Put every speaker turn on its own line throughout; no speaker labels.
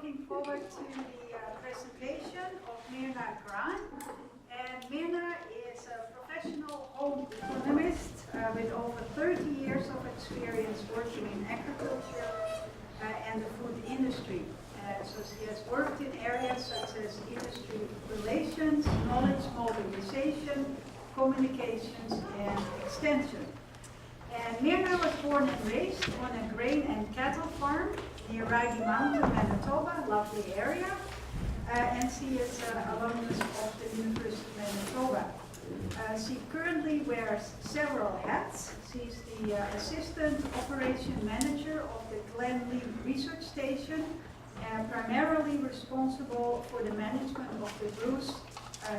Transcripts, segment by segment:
looking forward to the presentation of Myrna Grahn. And Myrna is a professional home economist with over 30 years of experience working in agriculture and the food industry. So she has worked in areas such as industry relations, knowledge mobilization, communications, and extension. And Myrna was born and raised on a grain and cattle farm near Rocky Mountain, Manitoba, lovely area. And she is an alumnus of the University of Manitoba. She currently wears several hats. She's the Assistant Operation Manager of the Glenlee Research Station, primarily responsible for the management of the Bruce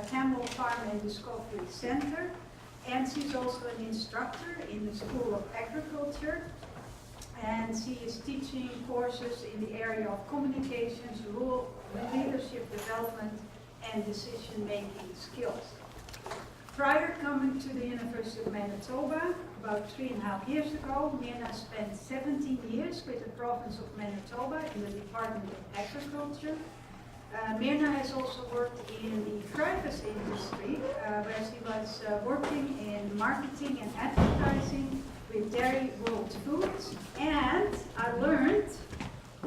Campbell Farm and Discovery Center. And she's also an instructor in the School of Agriculture. And she is teaching courses in the area of communications, rural leadership development, and decision-making skills. Prior to coming to the University of Manitoba, about 3.5 years ago, Myrna spent 17 years with the province of Manitoba in the Department of Agriculture. Myrna has also worked in the private industry, where she was working in marketing and advertising with Dairy World Foods. And I learned,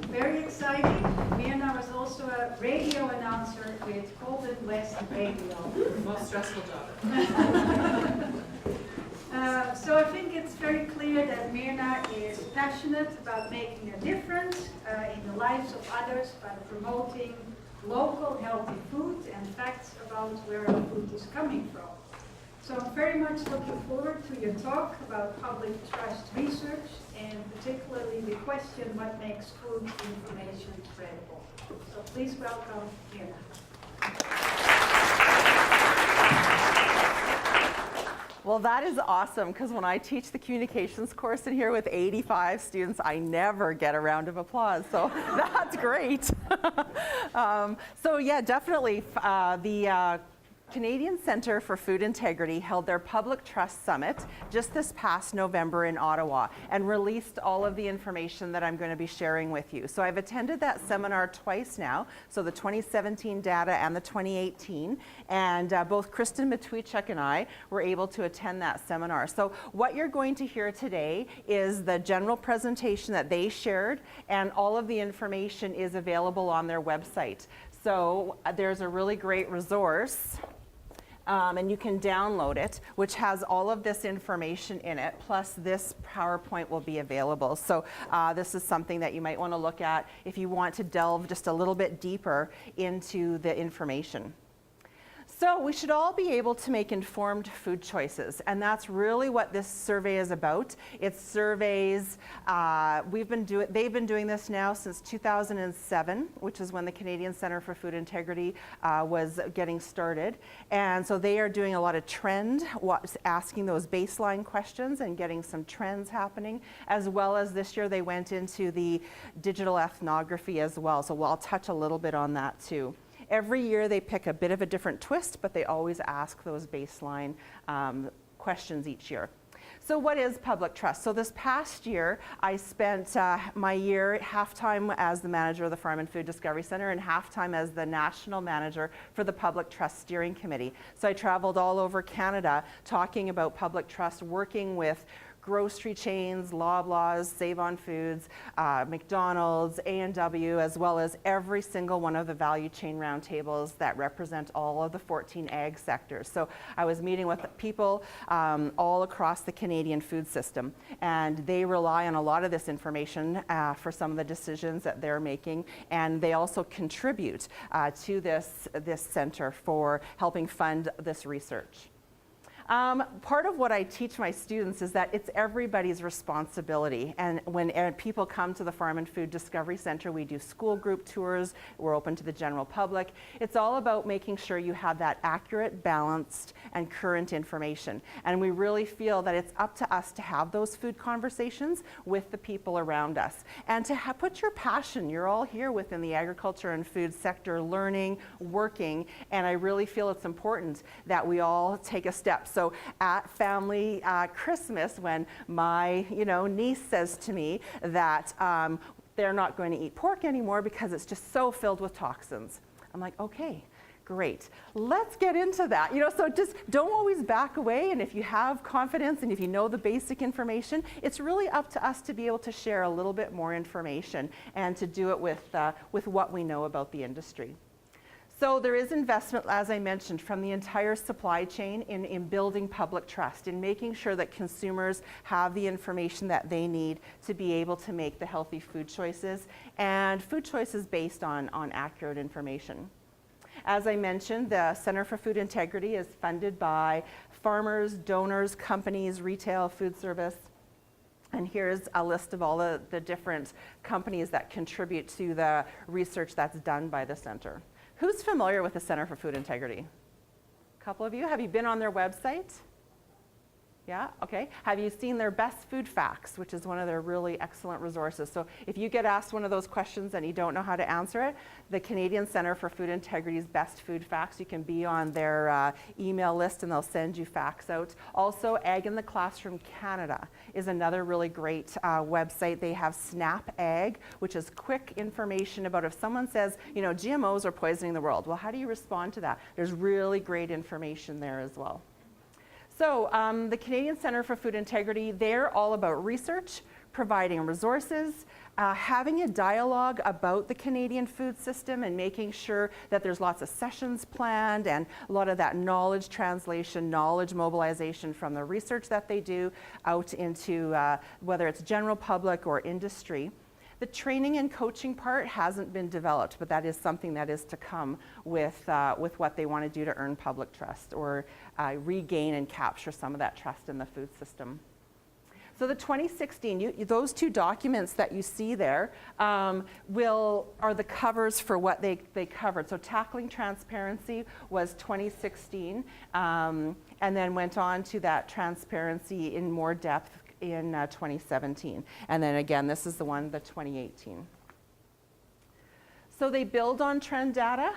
very exciting, Myrna was also a radio announcer with Golden West Radio.
Most stressful job.
So I think it's very clear that Myrna is passionate about making a difference in the lives of others by promoting local healthy food and facts about where our food is coming from. So I'm very much looking forward to your talk about public trust research and particularly the question, what makes food information credible? So please welcome Myrna.
Well, that is awesome, because when I teach the communications course in here with 85 students, I never get a round of applause, so that's great. So yeah, definitely the Canadian Centre for Food Integrity held their Public Trust Summit just this past November in Ottawa and released all of the information that I'm going to be sharing with you. So I've attended that seminar twice now, so the 2017 data and the 2018, and both Kristen Matwichuk and I were able to attend that seminar. So what you're going to hear today is the general presentation that they shared, and all of the information is available on their website. So there's a really great resource. And you can download it, which has all of this information in it, plus this PowerPoint will be available. So this is something that you might want to look at if you want to delve just a little bit deeper into the information. So we should all be able to make informed food choices, and that's really what this survey is about. It surveys, they've been doing this now since 2007, which is when the Canadian Centre for Food Integrity was getting started. And so they are doing a lot of asking those baseline questions and getting some trends happening, as well as this year they went into the digital ethnography as well. So I'll touch a little bit on that too. Every year they pick a bit of a different twist, but they always ask those baseline questions each year. So what is public trust? So this past year, I spent my year half-time as the manager of the Farm and Food Discovery Center and half-time as the national manager for the Public Trust Steering Committee. So I traveled all over Canada talking about public trust, working with grocery chains, Loblaws, Save On Foods, McDonald's, A&W, as well as every single one of the value chain roundtables that represent all of the 14 ag sectors. So I was meeting with people all across the Canadian food system, and they rely on a lot of this information for some of the decisions that they're making, and they also contribute to this center for helping fund this research. Part of what I teach my students is that it's everybody's responsibility. And when people come to the Farm and Food Discovery Center, we do school group tours, we're open to the general public. It's all about making sure you have that accurate, balanced, and current information. And we really feel that it's up to us to have those food conversations with the people around us. And to put your passion, you're all here within the agriculture and food sector, learning, working, and I really feel it's important that we all take a step. So at family Christmas, when my niece says to me that they're not going to eat pork anymore because it's just so filled with toxins. I'm like, okay, great. Let's get into that. So just don't always back away, and if you have confidence and if you know the basic information, it's really up to us to be able to share a little bit more information and to do it with what we know about the industry. So there is investment, as I mentioned, from the entire supply chain in building public trust, in making sure that consumers have the information that they need to be able to make the healthy food choices, and food choices based on accurate information. As I mentioned, the Center for Food Integrity is funded by farmers, donors, companies, retail, food service. And here's a list of all the different companies that contribute to the research that's done by the center. Who's familiar with the Center for Food Integrity? A couple of you. Have you been on their website? Yeah, okay. Have you seen their best food facts, which is one of their really excellent resources? So if you get asked one of those questions and you don't know how to answer it, the Canadian Centre for Food Integrity's best food facts, you can be on their email list and they'll send you facts out. Also, Ag in the Classroom Canada is another really great website. They have Snap Ag, which is quick information about if someone says, GMOs are poisoning the world. Well, how do you respond to that? There's really great information there as well. So the Canadian Centre for Food Integrity, they're all about research, providing resources, having a dialogue about the Canadian food system and making sure that there's lots of sessions planned and a lot of that knowledge translation, knowledge mobilization from the research that they do out into whether it's general public or industry. The training and coaching part hasn't been developed, but that is something that is to come with what they want to do to earn public trust or regain and capture some of that trust in the food system. So the 2016, those two documents that you see there are the covers for what they covered. So Tackling Transparency was 2016, and then went on to that transparency in more depth in 2017. And then again, this is the 2018. So they build on trend data.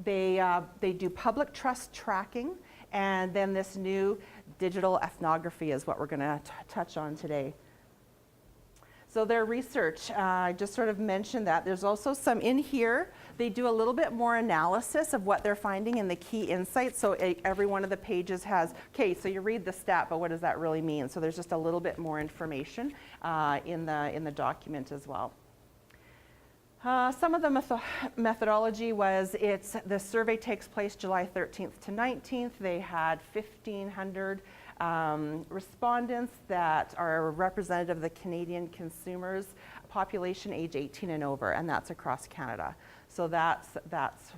They do public trust tracking. And then this new digital ethnography is what we're going to touch on today. So their research, I just sort of mentioned that. There's also some in here. They do a little bit more analysis of what they're finding in the key insights. So every one of the pages has, okay, so you read the stat, but what does that really mean? So there's just a little bit more information in the document as well. Some of the methodology was the survey takes place July 13th to 19th. They had 1,500 respondents that are representative of the Canadian consumers population age 18 and over, and that's across Canada. So that's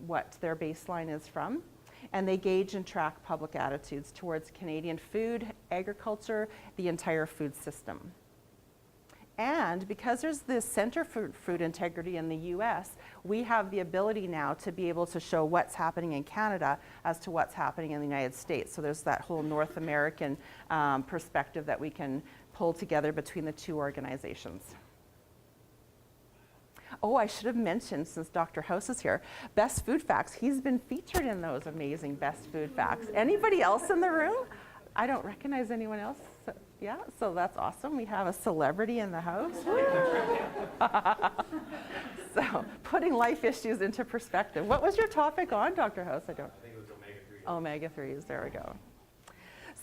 what their baseline is from. And they gauge and track public attitudes towards Canadian food, agriculture, the entire food system. And because there's this Center for Food Integrity in the US, we have the ability now to be able to show what's happening in Canada as to what's happening in the United States. So there's that whole North American perspective that we can pull together between the two organizations. Oh, I should have mentioned, since Dr. House is here, Best Food Facts. He's been featured in those amazing Best Food Facts. Anybody else in the room? I don't recognize anyone else. Yeah, so that's awesome. We have a celebrity in the house. So, putting life issues into perspective. What was your topic on, Dr. House? I think it was omega-3s. Omega-3s, there we go.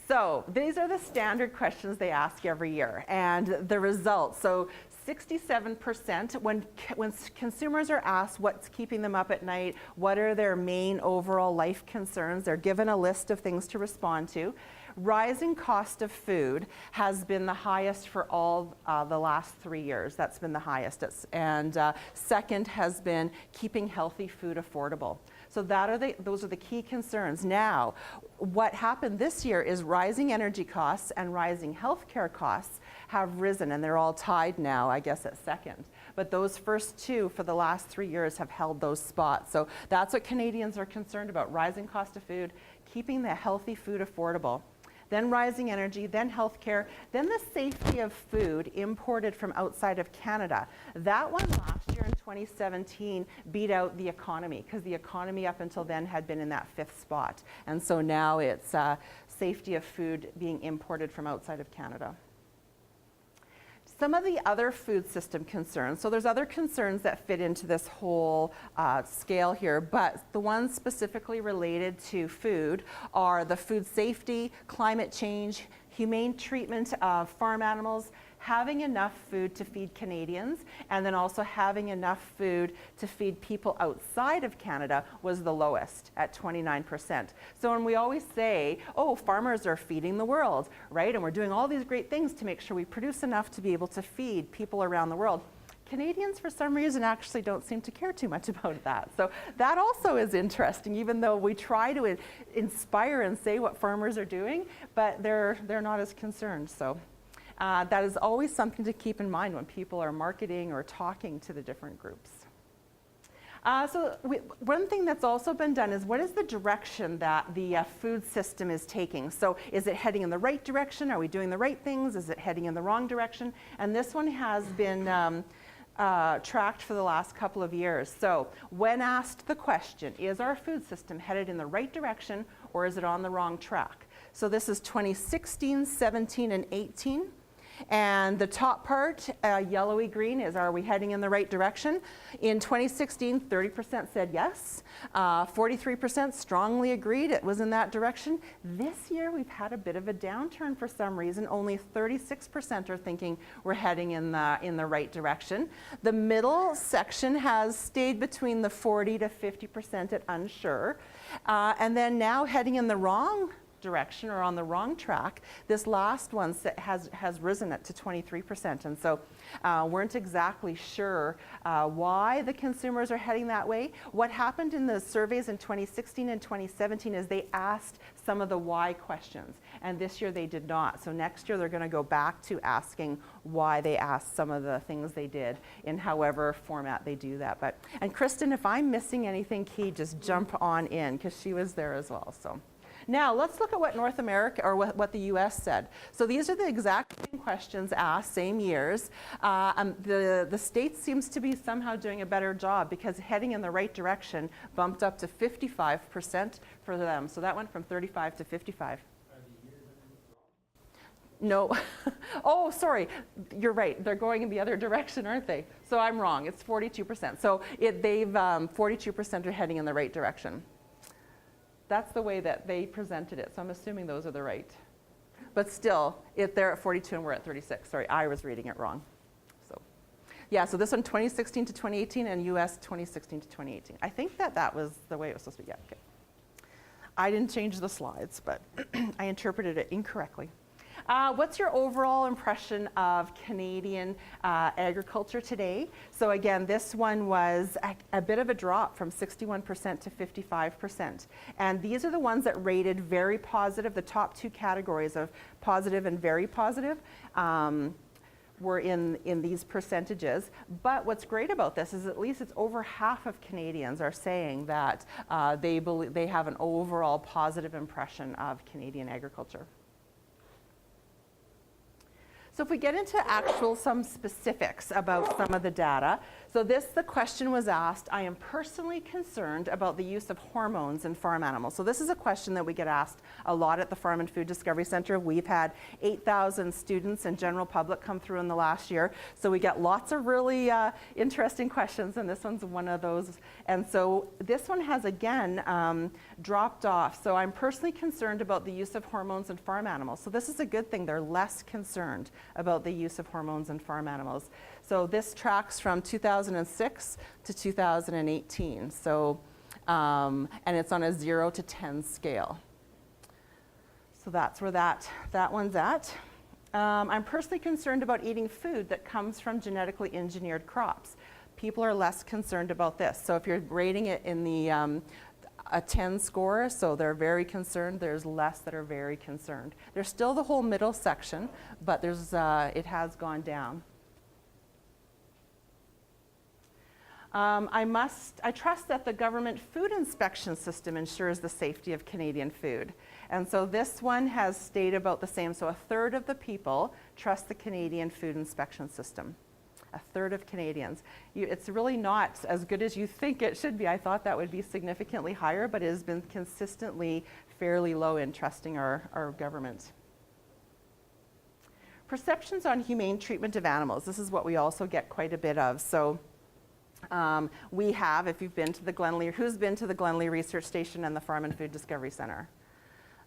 So, these are the standard questions they ask every year, and the results. So, 67%, when consumers are asked what's keeping them up at night, what are their main overall life concerns, they're given a list of things to respond to. Rising cost of food has been the highest for all the last 3 years. That's been the highest. And second has been keeping healthy food affordable. So those are the key concerns. Now, what happened this year is rising energy costs and rising healthcare costs have risen, and they're all tied now, I guess, at second. But those first two for the last 3 years have held those spots. So that's what Canadians are concerned about: rising cost of food, keeping the healthy food affordable. Then rising energy, then healthcare, then the safety of food imported from outside of Canada. That one last year in 2017 beat out the economy, because the economy up until then had been in that 5th spot. And so now it's safety of food being imported from outside of Canada. Some of the other food system concerns, so there's other concerns that fit into this whole scale here, but the ones specifically related to food are the food safety, climate change, humane treatment of farm animals, having enough food to feed Canadians, and then also having enough food to feed people outside of Canada was the lowest at 29%. So when we always say, oh, farmers are feeding the world, right? And we're doing all these great things to make sure we produce enough to be able to feed people around the world. Canadians, for some reason, actually don't seem to care too much about that. So that also is interesting, even though we try to inspire and say what farmers are doing, but they're not as concerned. So that is always something to keep in mind when people are marketing or talking to the different groups. One thing that's also been done is what is the direction that the food system is taking? So is it heading in the right direction? Are we doing the right things? Is it heading in the wrong direction? And this one has been tracked for the last couple of years. So when asked the question, is our food system headed in the right direction or is it on the wrong track? So this is 2016, 17, and 18. And the top part, yellowy green, is are we heading in the right direction? In 2016, 30% said yes. 43% strongly agreed it was in that direction. This year, we've had a bit of a downturn for some reason. Only 36% are thinking we're heading in the right direction. The middle section has stayed between the 40 to 50% at unsure. And then now heading in the wrong direction or on the wrong track, this last one has risen it to 23%. And so weren't exactly sure why the consumers are heading that way. What happened in the surveys in 2016 and 2017 is they asked some of the why questions, and this year they did not. So next year they're going to go back to asking why they asked some of the things they did in however format they do that. And Kristen, if I'm missing anything key, just jump on in because she was there as well. So. Now, let's look at what North America, or what the US said. So these are the exact same questions asked, same years. The States seems to be somehow doing a better job because heading in the right direction bumped up to 55% for them. So that went from 35 to 55. No. Oh, sorry. You're right. They're going in the other direction, aren't they? So I'm wrong. It's 42%. So they've 42% are heading in the right direction. That's the way that they presented it, so I'm assuming those are the right. But still, they're at 42 and we're at 36. Sorry, I was reading it wrong. So, yeah, so this one 2016 to 2018 and US 2016 to 2018. I think that was the way it was supposed to be. Yeah, okay. I didn't change the slides, but I interpreted it incorrectly. What's your overall impression of Canadian agriculture today? So again, this one was a bit of a drop from 61% to 55%. And these are the ones that rated very positive. The top two categories of positive and very positive were in these percentages. But what's great about this is at least it's over half of Canadians are saying that they have an overall positive impression of Canadian agriculture. So if we get into some specifics about some of the data, so the question was asked, I am personally concerned about the use of hormones in farm animals. So this is a question that we get asked a lot at the Farm and Food Discovery Center. We've had 8,000 students and general public come through in the last year. So we get lots of really interesting questions, and this one's one of those. And so this one has again dropped off. So I'm personally concerned about the use of hormones in farm animals. So this is a good thing. They're less concerned about the use of hormones in farm animals. So this tracks from 2006 to 2018. So, and it's on a 0 to 10 scale. So that's where that one's at. I'm personally concerned about eating food that comes from genetically engineered crops. People are less concerned about this. So if you're rating it in the a 10 score, so they're very concerned. There's less that are very concerned. There's still the whole middle section, but it has gone down. I trust that the government food inspection system ensures the safety of Canadian food. And so this one has stayed about the same. So a third of the people trust the Canadian food inspection system. A third of Canadians. It's really not as good as you think it should be. I thought that would be significantly higher, but it has been consistently fairly low in trusting our government. Perceptions on humane treatment of animals. This is what we also get quite a bit of. So we have, if you've been to the Glenlee, who's been to the Glenlee Research Station and the Farm and Food Discovery Center?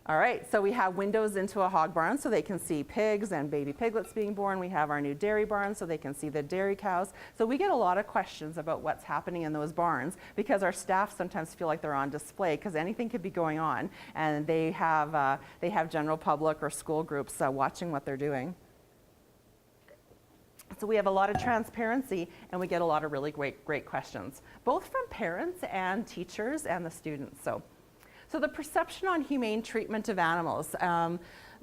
All right, so we have windows into a hog barn so they can see pigs and baby piglets being born. We have our new dairy barn so they can see the dairy cows. So we get a lot of questions about what's happening in those barns because our staff sometimes feel like they're on display because anything could be going on, and they have general public or school groups watching what they're doing. So we have a lot of transparency, and we get a lot of really great questions, both from parents and teachers and the students. So the perception on humane treatment of animals.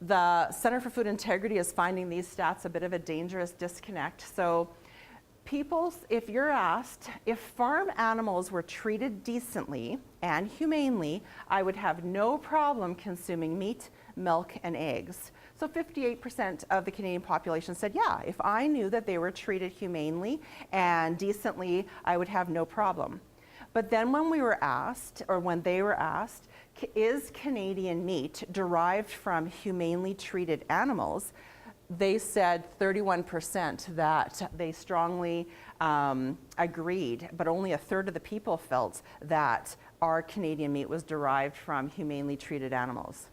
The Center for Food Integrity is finding these stats a bit of a dangerous disconnect. So if you're asked, if farm animals were treated decently and humanely, I would have no problem consuming meat, milk, and eggs. So 58% of the Canadian population said, yeah, if I knew that they were treated humanely and decently, I would have no problem. But then when we were asked, or when they were asked, is Canadian meat derived from humanely treated animals? They said 31% that they strongly agreed, but only a third of the people felt that our Canadian meat was derived from humanely treated animals.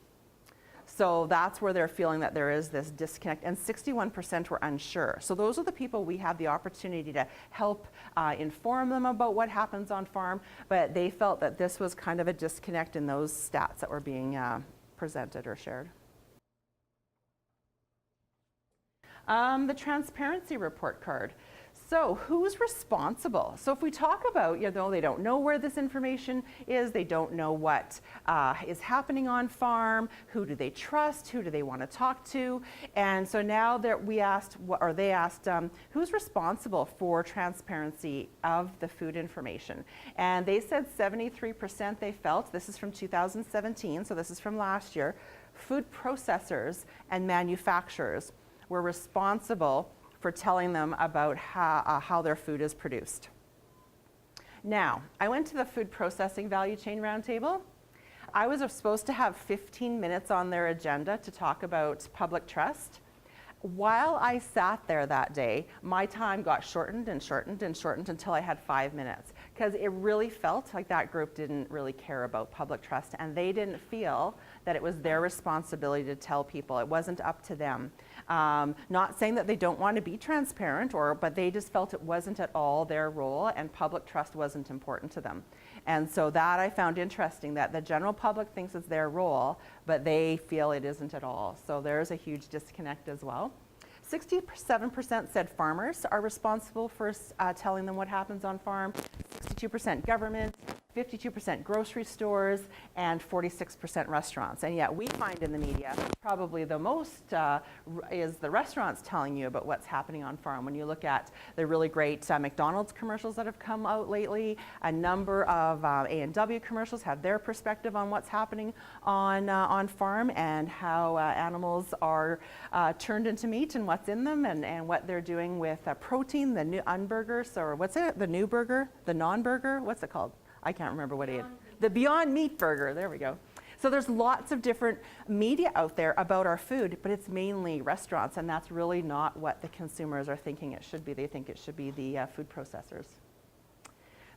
So that's where they're feeling that there is this disconnect, and 61% were unsure. So those are the people we have the opportunity to help inform them about what happens on farm, but they felt that this was kind of a disconnect in those stats that were being presented or shared. The transparency report card. So who's responsible? So if we talk about, they don't know where this information is, they don't know what is happening on farm, who do they trust, who do they want to talk to? And so now that they asked, who's responsible for transparency of the food information? And they said 73% they felt, this is from 2017, so this is from last year, food processors and manufacturers were responsible for telling them about how their food is produced. Now, I went to the food processing value chain roundtable. I was supposed to have 15 minutes on their agenda to talk about public trust. While I sat there that day, my time got shortened and shortened and shortened until I had 5 minutes, because it really felt like that group didn't really care about public trust, and they didn't feel that it was their responsibility to tell people. It wasn't up to them. Not saying that they don't want to be transparent, but they just felt it wasn't at all their role, and public trust wasn't important to them. And so that I found interesting, that the general public thinks it's their role, but they feel it isn't at all. So there's a huge disconnect as well. 67% said farmers are responsible for telling them what happens on farm, 62% government, 52% grocery stores, and 46% restaurants. And yet we find in the media probably the most is the restaurants telling you about what's happening on farm. When you look at the really great McDonald's commercials that have come out lately, a number of A&W commercials have their perspective on what's happening on farm and how animals are turned into meat and what's in them, and what they're doing with protein, the new unburgers, or what's it, the new burger, the non-burger, what's it called? I can't remember what it is. The Beyond Meat burger, there we go. So there's lots of different media out there about our food, but it's mainly restaurants, and that's really not what the consumers are thinking it should be. They think it should be the food processors.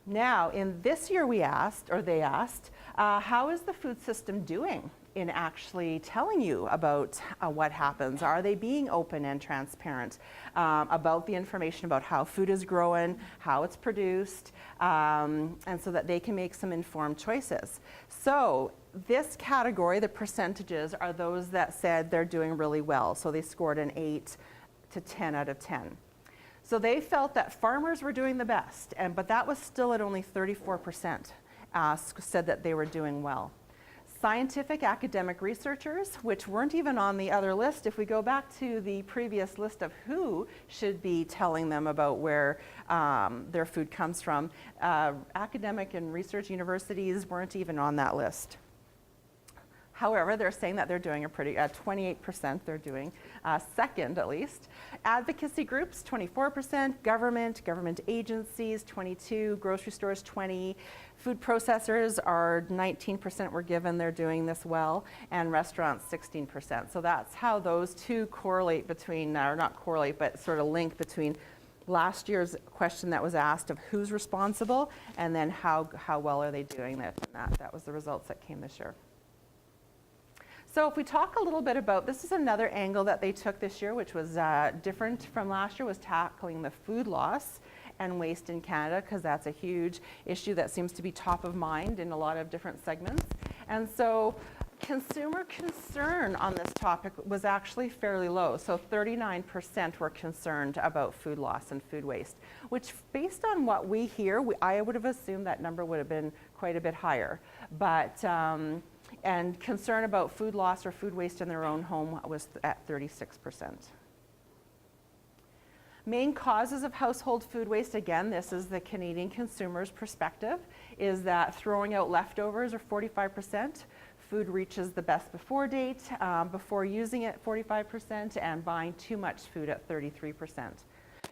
Now, in this year they asked, how is the food system doing in actually telling you about what happens? Are they being open and transparent about the information about how food is growing, how it's produced, and so that they can make some informed choices? So this category, the percentages, are those that said they're doing really well. So they scored an 8 to 10 out of 10. So they felt that farmers were doing the best, but that was still at only 34% said that they were doing well. Scientific academic researchers, which weren't even on the other list, if we go back to the previous list of who should be telling them about where their food comes from, academic and research universities weren't even on that list. However, they're saying that they're doing a pretty, 28% they're doing, second at least. Advocacy groups, 24%, government agencies, 22, grocery stores, 20, food processors are 19% were given, they're doing this well, and restaurants, 16%. So that's how those two correlate between, or not correlate, but sort of link between last year's question that was asked of who's responsible, and then how well are they doing this, and that was the results that came this year. So if we talk a little bit about, this is another angle that they took this year, which was different from last year, was tackling the food loss and waste in Canada, because that's a huge issue that seems to be top of mind in a lot of different segments. And so consumer concern on this topic was actually fairly low. So 39% were concerned about food loss and food waste, which based on what we hear, I would have assumed that number would have been quite a bit higher. But and concern about food loss or food waste in their own home was at 36%. Main causes of household food waste, again, this is the Canadian consumer's perspective, is that throwing out leftovers are 45%, food reaches the best before date before using it 45%, and buying too much food at 33%.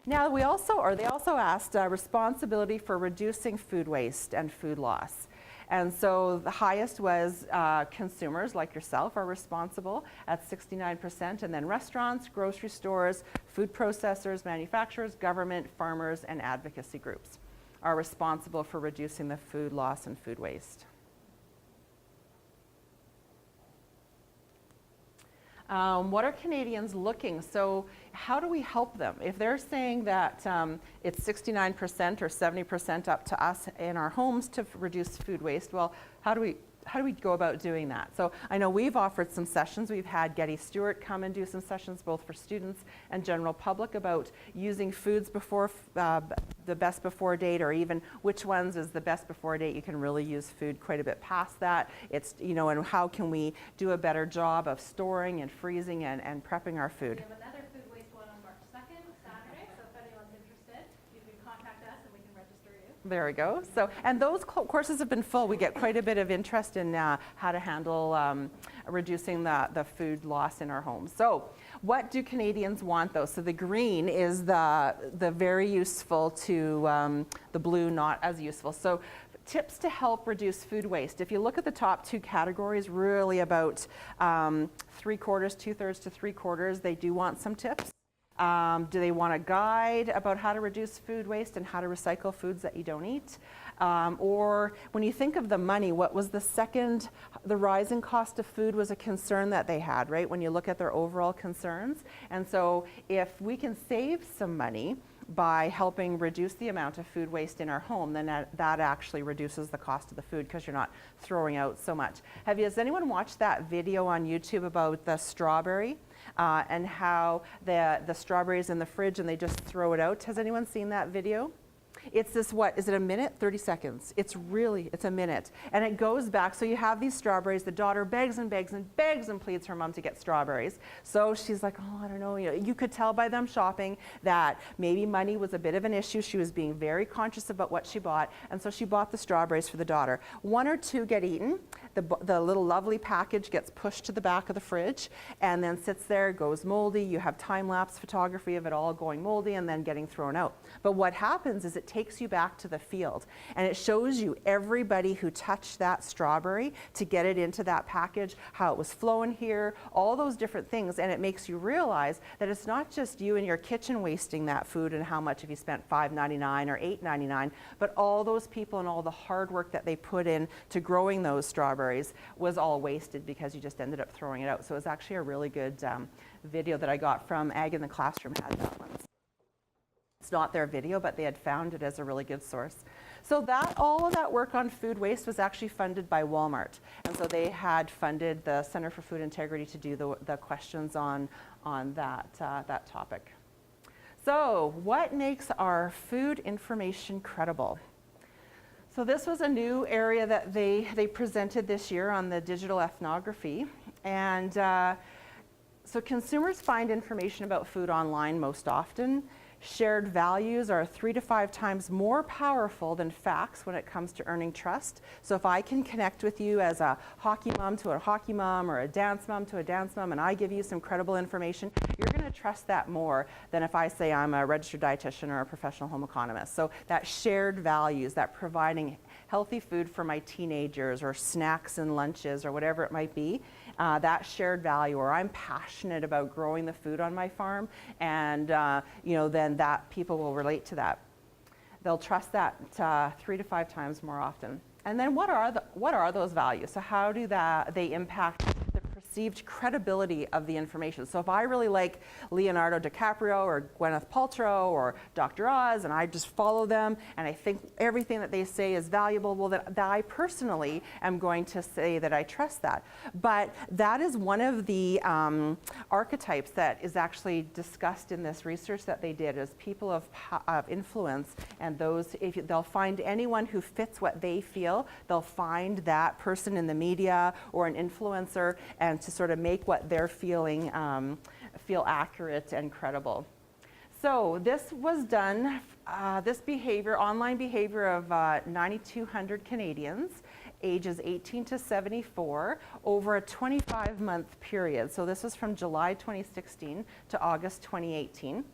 Now they also asked responsibility for reducing food waste and food loss. And so the highest was consumers like yourself are responsible at 69%, and then restaurants, grocery stores, food processors, manufacturers, government, farmers, and advocacy groups are responsible for reducing the food loss and food waste. What are Canadians looking? So how do we help them? If they're saying that it's 69% or 70% up to us in our homes to reduce food waste, well, how do we go about doing that? So I know we've offered some sessions. We've had Getty Stewart come and do some sessions both for students and general public about using foods before the best before date, or even which ones is the best before date. You can really use food quite a bit past that. It's, you know, and how can we do a better job of storing and freezing and prepping our food.
We have another food waste one on March 2nd, Saturday, so if anyone's interested, you can contact us and we can register you.
There we go. So, and those courses have been full. We get quite a bit of interest in how to handle reducing the food loss in our homes. So what do Canadians want though? So the green is the very useful to the blue not as useful. So tips to help reduce food waste. If you look at the top two categories, really about 3/4, 2/3 to 3/4, they do want some tips. Do they want a guide about how to reduce food waste and how to recycle foods that you don't eat? Or when you think of the money, what was the rising cost of food was a concern that they had, right? When you look at their overall concerns. And so if we can save some money by helping reduce the amount of food waste in our home, then that actually reduces the cost of the food because you're not throwing out so much. Has anyone watched that video on YouTube about the strawberry and how the strawberries in the fridge and they just throw it out? Has anyone seen that video? It's this, what, is it a minute? 30 seconds. It's a minute. And it goes back, so you have these strawberries, the daughter begs and begs and begs and pleads her mom to get strawberries. So she's like, oh, I don't know. You could tell by them shopping that maybe money was a bit of an issue. She was being very conscious about what she bought, and so she bought the strawberries for the daughter. 1 or 2 get eaten. The little lovely package gets pushed to the back of the fridge and then sits there, goes moldy. You have time-lapse photography of it all going moldy and then getting thrown out. But what happens is it takes you back to the field and it shows you everybody who touched that strawberry to get it into that package, how it was flowing here, all those different things, and it makes you realize that it's not just you in your kitchen wasting that food and how much have you spent $5.99 or $8.99, but all those people and all the hard work that they put in to growing those strawberries was all wasted because you just ended up throwing it out. So it was actually a really good video that I got from Ag in the Classroom had that one. It's not their video, but they had found it as a really good source. So all of that work on food waste was actually funded by Walmart. And so they had funded the Center for Food Integrity to do the questions on that topic. So what makes our food information credible? So this was a new area that they presented this year on the digital ethnography. And so consumers find information about food online most often. Shared values are 3 to 5 times more powerful than facts when it comes to earning trust. So if I can connect with you as a hockey mom to a hockey mom or a dance mom to a dance mom, and I give you some credible information, you're going to trust that more than if I say I'm a registered dietitian or a professional home economist. So that shared values, that providing healthy food for my teenagers or snacks and lunches or whatever it might be, that shared value, or I'm passionate about growing the food on my farm, and then that people will relate to that. They'll trust that 3 to 5 times more often. And then what are those values? So how do they impact the perceived credibility of the information? So if I really like Leonardo DiCaprio or Gwyneth Paltrow or Dr. Oz, and I just follow them and I think everything that they say is valuable, well, that I personally am going to say that I trust that. But that is one of the archetypes that is actually discussed in this research that they did, is people of influence, and those, if they'll find anyone who fits what they feel, they'll find that person in the media or an influencer, and to sort of make what they're feeling feel accurate and credible. So this was done, this behavior, online behavior of 9,200 Canadians, ages 18 to 74, over a 25-month period. So this was from July 2016 to August 2018.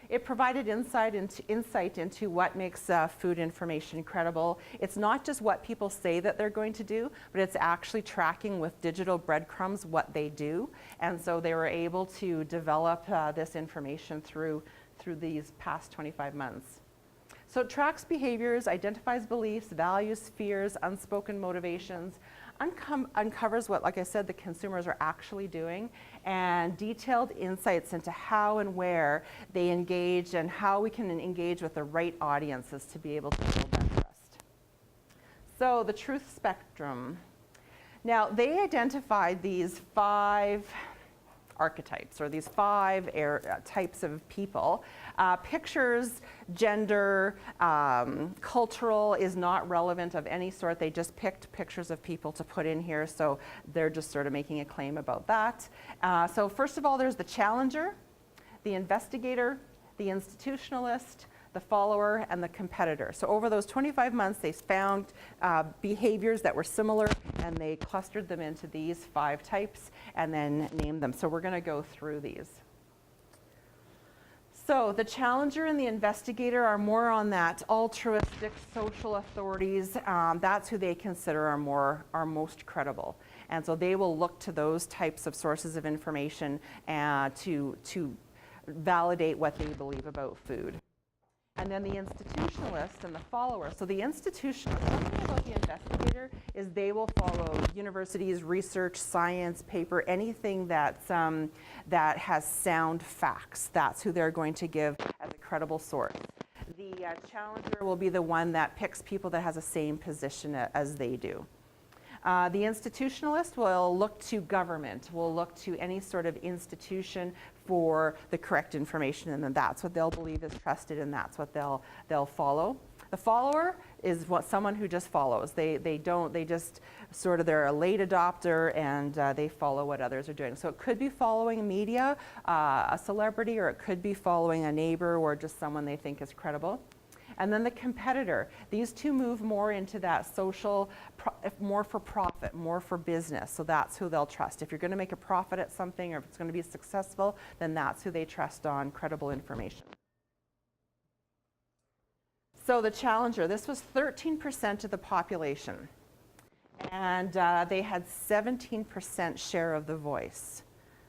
It provided insight into what makes food information credible. It's not just what people say that they're going to do, but it's actually tracking with digital breadcrumbs what they do. And so they were able to develop this information through these past 25 months. So it tracks behaviors, identifies beliefs, values, fears, unspoken motivations, uncovers what, like I said, the consumers are actually doing, and detailed insights into how and where they engage and how we can engage with the right audiences to be able to build that trust. So the truth spectrum. Now, they identified these 5 archetypes, or these 5 types of people. Pictures, gender, cultural is not relevant of any sort. They just picked pictures of people to put in here, so they're just sort of making a claim about that. So first of all, there's the challenger, the investigator, the institutionalist, the follower, and the competitor. So over those 25 months, they found behaviors that were similar, and they clustered them into these 5 types and then named them. So we're going to go through these. So the challenger and the investigator are more on that altruistic social authorities. That's who they consider are most credible. And so they will look to those types of sources of information to validate what they believe about food. And then the institutionalist and the follower. So the institutionalist, something about the investigator is they will follow universities, research, science, paper, anything that has sound facts. That's who they're going to give as a credible source. The challenger will be the one that picks people that has the same position as they do. The institutionalist will look to government, will look to any sort of institution for the correct information, and then that's what they'll believe is trusted, and that's what they'll follow. The follower is someone who just follows. They just sort of, they're a late adopter, and they follow what others are doing. So it could be following media, a celebrity, or it could be following a neighbor or just someone they think is credible. And then the competitor. These two move more into that social, more for profit, more for business. So that's who they'll trust. If you're going to make a profit at something, or if it's going to be successful, then that's who they trust on credible information. So the challenger, this was 13% of the population. And they had 17% share of the voice.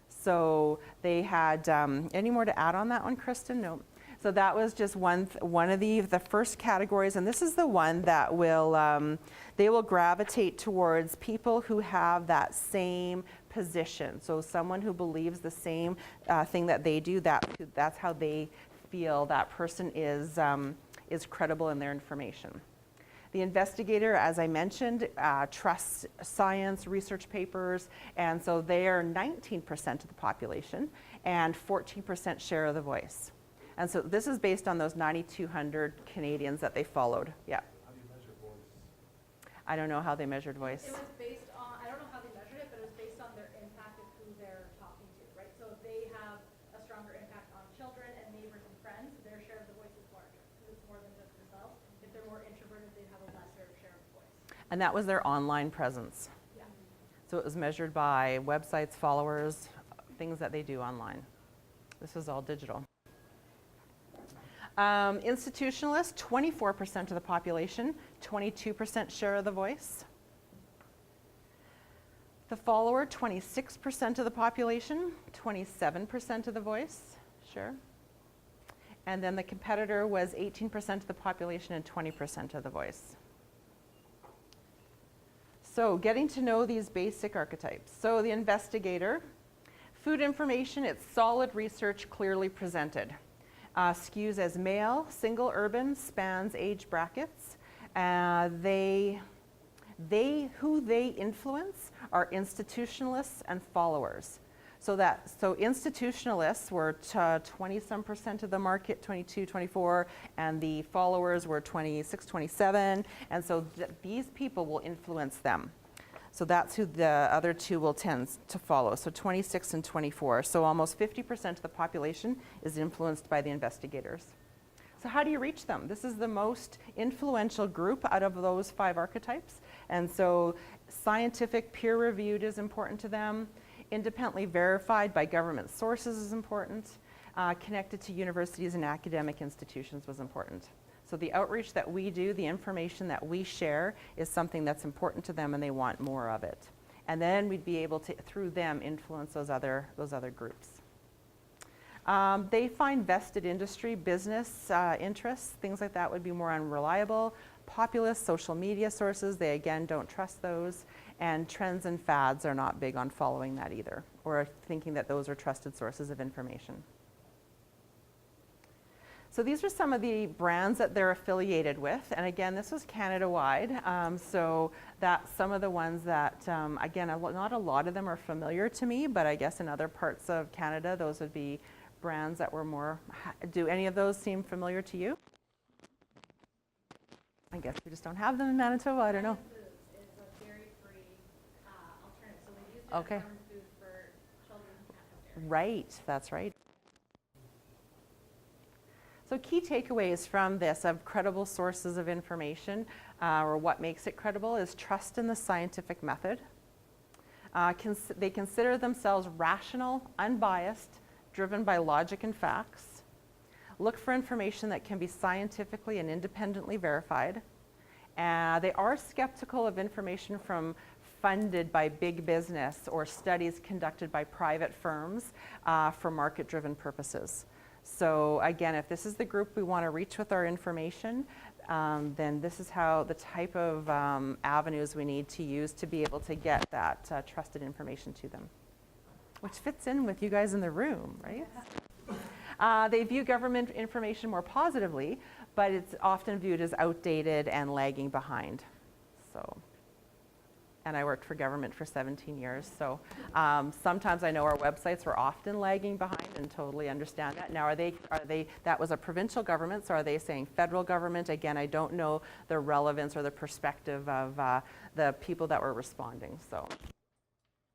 So they had, any more to add on that one, Kristen? No. So that was just one of the first categories, and this is the one that will, they will gravitate towards people who have that same position. So someone who believes the same thing that they do, that's how they feel that person is credible in their information. The investigator, as I mentioned, trusts science, research papers, and so they are 19% of the population and 14% share of the voice. And so this is based on those 9,200 Canadians that they followed. Yeah.
How do you measure voice?
I don't know how they measured voice.
It was based on, I don't know how they measured it, but it was based on their impact of who they're talking to, right? So if they have a stronger impact on children and neighbors and
And that was their online presence.
Yeah.
So it was measured by websites, followers, things that they do online. This is all digital. Institutionalists, 24% of the population, 22% share of the voice. The follower, 26% of the population, 27% of the voice, sure. And then the competitor was 18% of the population and 20% of the voice. So getting to know these basic archetypes. So the investigator, food information, it's solid research clearly presented. Skews as male, single, urban, spans age brackets. Who they influence are institutionalists and followers. So institutionalists were 20-some% of the market, 22, 24, and the followers were 26, 27, and so these people will influence them. So that's who the other two will tend to follow, so 26 and 24. So almost 50% of the population is influenced by the investigators. So how do you reach them? This is the most influential group out of those 5 archetypes. And so scientific, peer-reviewed is important to them. Independently verified by government sources is important. Connected to universities and academic institutions was important. So the outreach that we do, the information that we share is something that's important to them and they want more of it. And then we'd be able to, through them, influence those other groups. They find vested industry, business interests, things like that would be more unreliable. Populist social media sources, they again don't trust those. And trends and fads are not big on following that either, or thinking that those are trusted sources of information. So these are some of the brands that they're affiliated with. And again, this was Canada-wide. So that's some of the ones that, again, not a lot of them are familiar to me, but I guess in other parts of Canada, those would be brands that were more, do any of those seem familiar to you? I guess we just don't have them in Manitoba, I don't know.
Is a dairy-free alternative, so they use it as
Okay.
farm food for children who can't have dairy.
Right, that's right. So key takeaways from this of credible sources of information, or what makes it credible, is trust in the scientific method. They consider themselves rational, unbiased, driven by logic and facts. Look for information that can be scientifically and independently verified. They are skeptical of information funded by big business or studies conducted by private firms for market-driven purposes. So again, if this is the group we want to reach with our information, then this is how the type of avenues we need to use to be able to get that trusted information to them, which fits in with you guys in the room, right? They view government information more positively, but it's often viewed as outdated and lagging behind. So. And I worked for government for 17 years, so sometimes I know our websites were often lagging behind and totally understand that. Now, that was a provincial government, so are they saying federal government? Again, I don't know the relevance or the perspective of the people that were responding, so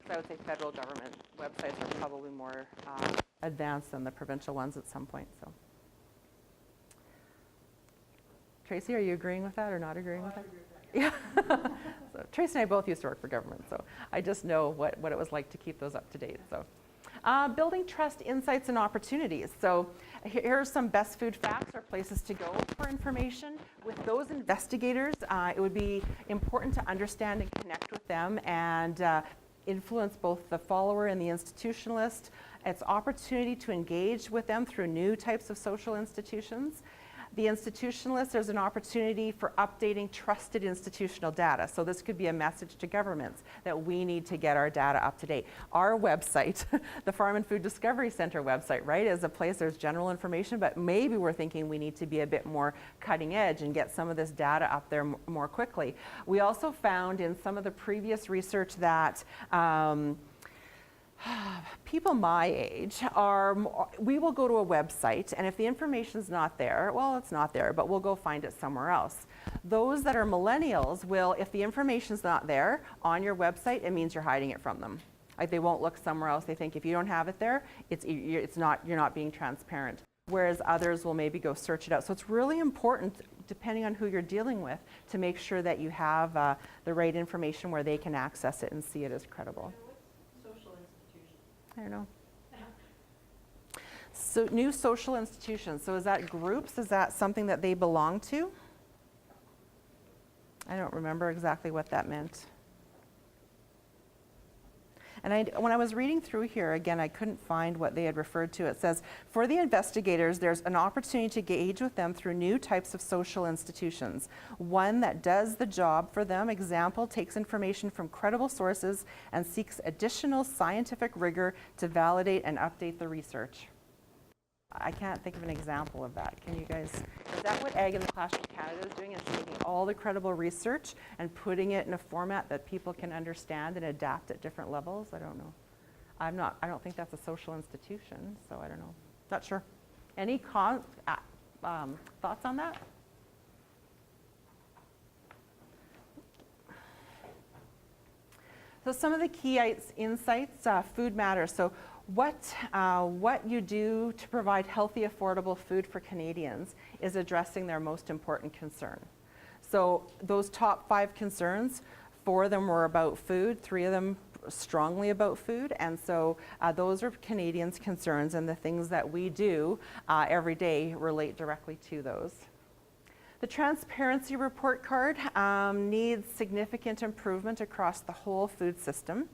I would say federal government websites are probably more advanced than the provincial ones at some point, so. Tracy, are you agreeing with that or not agreeing with that? Yeah. So Tracy and I both used to work for government, so I just know what it was like to keep those up to date. So, building trust, insights, and opportunities. So here are some best food facts or places to go for information. With those investigators, it would be important to understand and connect with them and influence both the follower and the institutionalist. It's opportunity to engage with them through new types of social institutions. The institutionalists, there's an opportunity for updating trusted institutional data. So this could be a message to governments that we need to get our data up to date. Our website, the Farm and Food Discovery Center website, right, is a place there's general information, but maybe we're thinking we need to be a bit more cutting edge and get some of this data up there more quickly. We also found in some of the previous research that people my age we will go to a website, and if the information's not there, well, it's not there, but we'll go find it somewhere else. Those that are millennials will, if the information's not there on your website, it means you're hiding it from them. Like, they won't look somewhere else. They think if you don't have it there, you're not being transparent. whereas others will maybe go search it out. So it's really important, depending on who you're dealing with, to make sure that you have the right information where they can access it and see it as credible.
What's social institution?
I don't know. So new social institutions, so is that groups? Is that something that they belong to? I don't remember exactly what that meant. And when I was reading through here, again, I couldn't find what they had referred to. It says, for the investigators, there's an opportunity to engage with them through new types of social institutions. One that does the job for them, example, takes information from credible sources and seeks additional scientific rigor to validate and update the research. I can't think of an example of that. Can you guys, is that what Ag in the Classroom Canada is doing? Is taking all the credible research and putting it in a format that people can understand and adapt at different levels? I don't know. I don't think that's a social institution, so I don't know. Not sure. Any thoughts on that? So some of the key insights, food matters. So what you do to provide healthy, affordable food for Canadians is addressing their most important concern. So those top 5 concerns, 4 of them were about food, 3 of them strongly about food, and so those are Canadians' concerns, and the things that we do every day relate directly to those. The transparency report card needs significant improvement across the whole food system.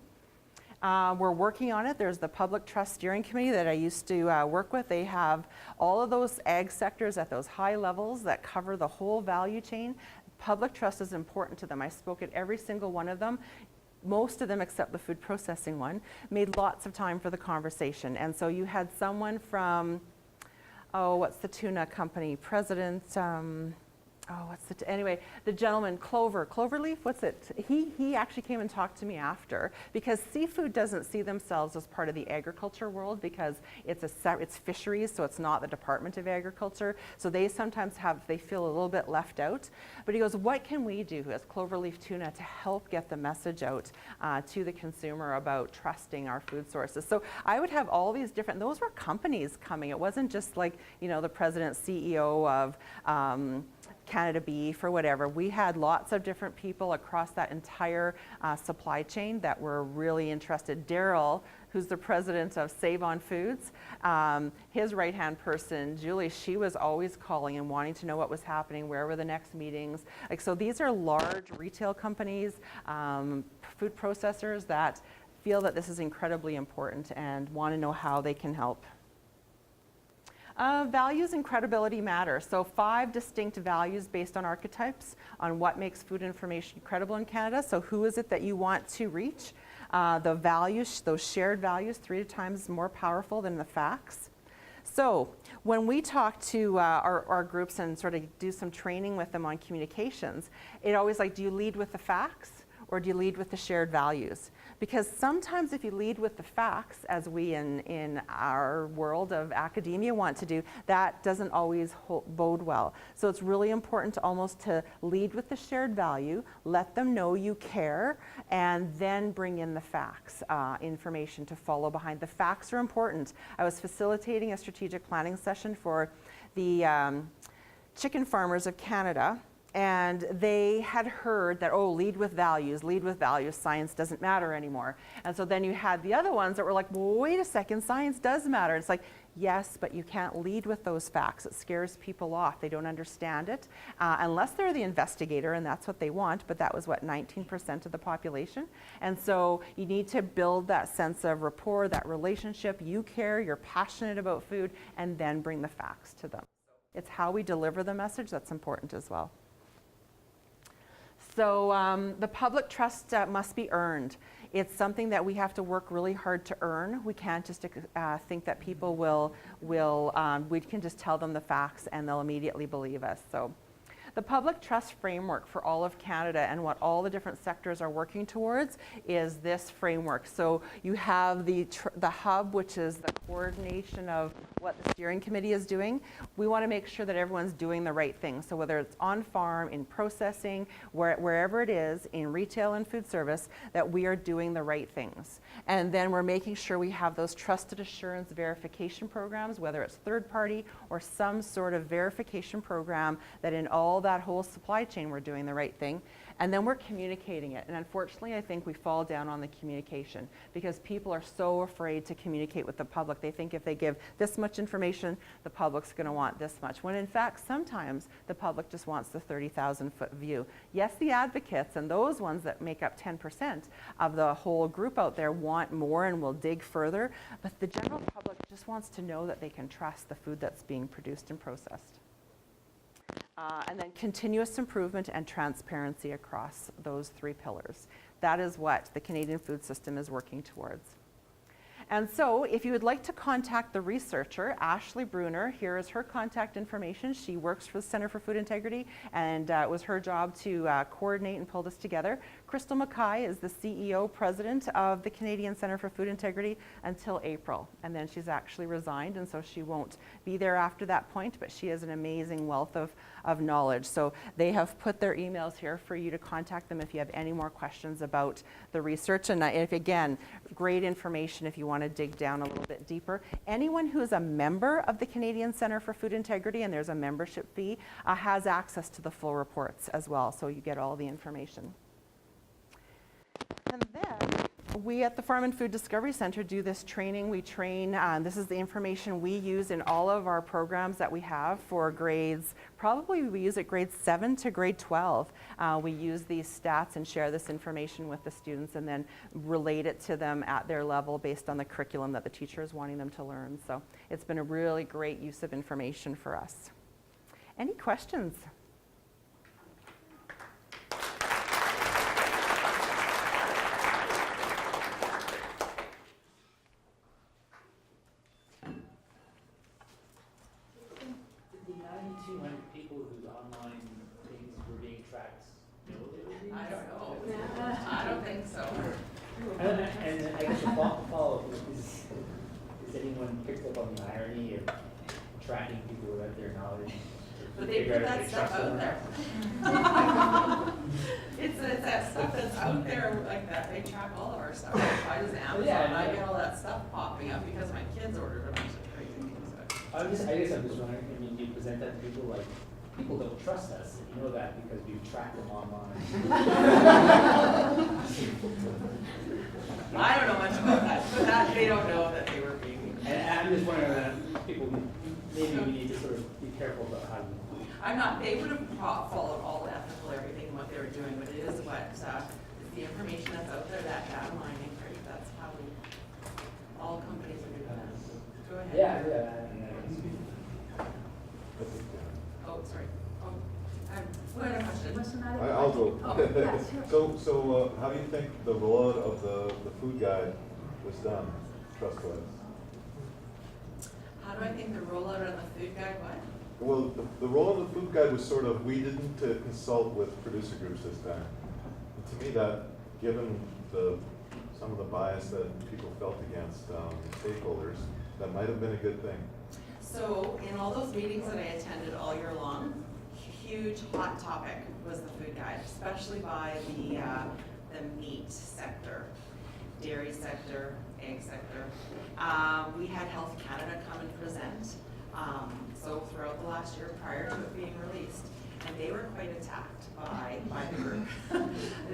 We're working on it. There's the Public Trust Steering Committee that I used to work with. They have all of those ag sectors at those high levels that cover the whole value chain. Public trust is important to them. I spoke at every single one of them. Most of them, except the food processing one, made lots of time for the conversation. And so you had someone from, what's the tuna company? President, anyway, the gentleman, Cloverleaf, what's it? He actually came and talked to me after, because seafood doesn't see themselves as part of the agriculture world because it's fisheries, so it's not the Department of Agriculture. So they sometimes they feel a little bit left out. But he goes, what can we do as Cloverleaf Tuna to help get the message out to the consumer about trusting our food sources? So I would have all these different, those were companies coming. It wasn't just like, the president, CEO of Canada Beef or whatever. We had lots of different people across that entire supply chain that were really interested. Daryl, who's the president of Save On Foods, his right-hand person, Julie, she was always calling and wanting to know what was happening, where were the next meetings. So these are large retail companies, food processors that feel that this is incredibly important and want to know how they can help. Values and credibility matter. So 5 distinct values based on archetypes on what makes food information credible in Canada. So who is it that you want to reach? The values, those shared values, 3 times more powerful than the facts. So when we talk to our groups and sort of do some training with them on communications, it always do you lead with the facts or do you lead with the shared values? Because sometimes if you lead with the facts, as we in our world of academia want to do, that doesn't always bode well. So it's really important to lead with the shared value, let them know you care, and then bring in the facts, information to follow behind. The facts are important. I was facilitating a strategic planning session for the chicken farmers of Canada, and they had heard that, lead with values, science doesn't matter anymore. And so then you had the other ones that were like, well, wait a second, science does matter. It's like, yes, but you can't lead with those facts. It scares people off. They don't understand it, unless they're the investigator, and that's what they want, but that was, 19% of the population. And so you need to build that sense of rapport, that relationship. You care, you're passionate about food, and then bring the facts to them. It's how we deliver the message that's important as well. So the public trust must be earned. It's something that we have to work really hard to earn. We can't just think that people we can just tell them the facts and they'll immediately believe us. So the public trust framework for all of Canada and what all the different sectors are working towards is this framework. So you have the hub, which is the coordination of what the steering committee is doing. We want to make sure that everyone's doing the right thing. So whether it's on farm, in processing, wherever it is, in retail and food service, that we are doing the right things. And then we're making sure we have those trusted assurance verification programs, whether it's third party or some sort of verification program, that in all that whole supply chain we're doing the right thing. And then we're communicating it. And unfortunately, I think we fall down on the communication because people are so afraid to communicate with the public. They think if they give this much information, the public's going to want this much. When in fact, sometimes the public just wants the 30,000-foot view. Yes, the advocates and those ones that make up 10% of the whole group out there want more and will dig further. But the general public just wants to know that they can trust the food that's being produced and processed. And then continuous improvement and transparency across those 3 pillars. That is what the Canadian food system is working towards. And so if you would like to contact the researcher, Ashley Bruner, here is her contact information. She works for the Centre for Food Integrity, and it was her job to coordinate and pull this together. Crystal Mackay is the CEO, president of the Canadian Centre for Food Integrity until April. And then she's actually resigned, and so she won't be there after that point, but she has an amazing wealth of knowledge. So they have put their emails here for you to contact them if you have any more questions about the research. And if, again, great information if you want to dig down a little bit deeper. Anyone who is a member of the Canadian Centre for Food Integrity, and there's a membership fee, has access to the full reports as well, so you get all the information. And then we at the Farm and Food Discovery Center do this training. We train, this is the information we use in all of our programs that we have for grades, probably we use it grades 7 to grade 12. We use these stats and share this information with the students and then relate it to them at their level based on the curriculum that the teacher is wanting them to learn. So it's been a really great use of information for us. Any questions?
And I guess a follow-up is anyone picked up on the irony of tracking people without their knowledge?
But they put that stuff out there. It's that stuff that's out there like that. They track all of our stuff. I just Amazon, and I get all that stuff popping up because my kids ordered a bunch of crazy things.
I guess I'm just wondering, I mean, do you present that to people like, people don't trust us, and you know that because we've tracked them online.
I don't know much about that, but that they don't know that they were being.
And I'm just wondering, people, maybe we need to sort of be careful about how we.
I'm not. They would have followed all the ethical everything and what they were doing, but it is what the information that's out there, that data mining, right? That's how all companies are doing that. Go ahead.
Yeah.
Oh, sorry. Oh, what other question?
I'll go.
Oh, yes, sure.
So how do you think the rollout of the food guide was done, trust-wise?
How do I think the rollout of the food guide, what?
Well, the rollout of the food guide was sort of, we didn't consult with producer groups this time. And to me, that, given some of the bias that people felt against stakeholders, that might have been a good thing.
So in all those meetings that I attended all year long, huge hot topic was the food guide, especially by the meat sector, dairy sector, egg sector. We had Health Canada come and present. So throughout the last year prior to it being released, and they were quite attacked by the group.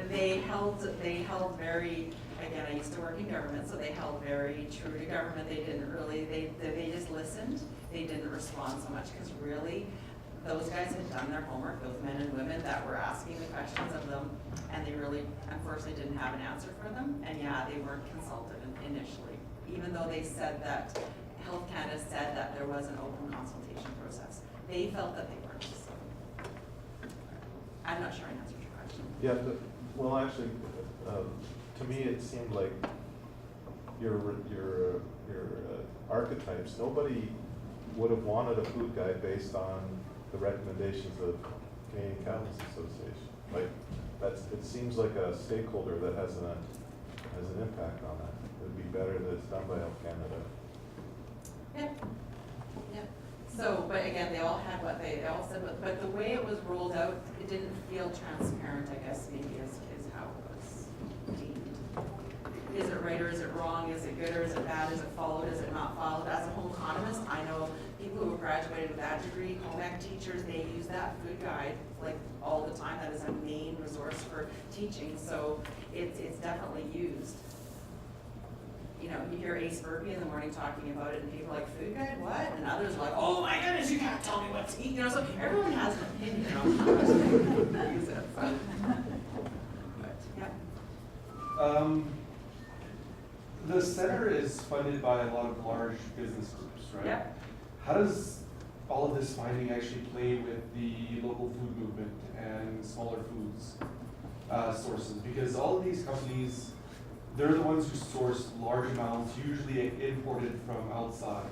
They held very, again, I used to work in government, so they held very true to government. They didn't really, they just listened. They didn't respond so much because really those guys had done their homework, those men and women that were asking the questions of them, and they really, unfortunately, didn't have an answer for them. And yeah, they weren't consulted initially, even though they said that Health Canada said that there was an open consultation process. They felt that they weren't. So I'm not sure I answered your question.
Yeah, well, actually, to me, it seemed like your archetypes. Nobody would have wanted a food guide based on the recommendations of Canadian Cattlemen's Association. Like it seems like a stakeholder that has an impact on that. It would be better that it's done by Health Canada.
Yeah. Yep. So, but again, they all had what they all said, but the way it was rolled out, it didn't feel transparent, I guess, maybe is how it was deemed. Is it right or is it wrong? Is it good or is it bad? Is it followed? Is it not followed? As a home economist, I know people who have graduated with that degree, home ec teachers, they use that food guide like all the time. That is a main resource for teaching, so it's definitely used. You know, you hear Ace Burpee in the morning talking about it, and people are like, food guide, what? And others are like, oh my goodness, you can't tell me what to eat. You know, so everyone has an opinion on how to use it. So. But, yeah.
The center is funded by a lot of large business groups, right?
Yep.
How does all of this funding actually play with the local food movement and smaller foods sources? Because all of these companies, they're the ones who source large amounts, usually imported from outside.